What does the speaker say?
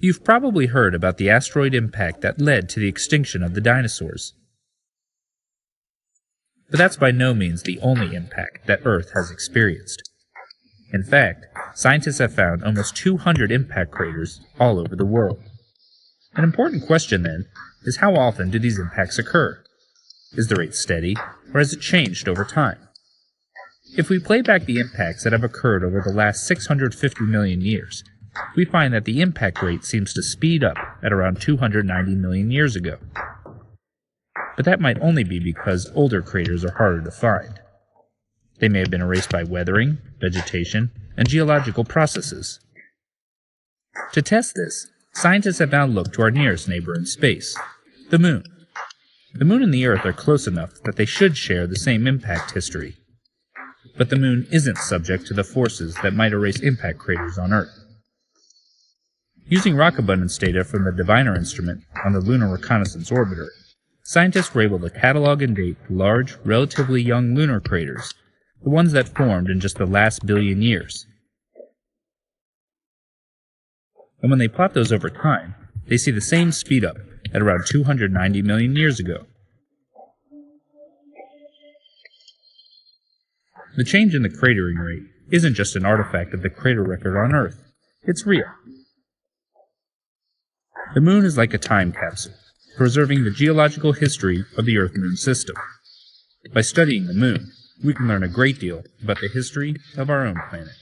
You've probably heard about the asteroid impact that led to the extinction of the dinosaurs. But that's by no means the only impact that Earth has experienced. In fact, scientists have found almost 200 impact craters all over the world. An important question, then, is how often do these impacts occur? Is the rate steady, or has it changed over time? If we play back the impacts that have occurred over the last 650 million years, we find that the impact rate seems to speed up at around 290 million years ago. But that might only be because older craters are harder to find. They may have been erased by weathering, vegetation, and geological processes. To test this, scientists have now looked to our nearest neighbor in space, the Moon. The Moon and the Earth are close enough that they should share the same impact history. But the Moon isn't subject to the forces that might erase impact craters on Earth. Using rock abundance data from the Diviner instrument on the Lunar Reconnaissance orbiter, scientists were able to catalog and date large, relatively young lunar craters, the ones that formed in just the last billion years. And when they plot those over time, they see the same speed up at around 290 million years ago. The change in the cratering rate isn't just an artifact of the crater record on Earth. It's real. The Moon is like a time capsule, preserving the geological history of the Earth-Moon system. By studying the Moon, we can learn a great deal about the history of our own planet.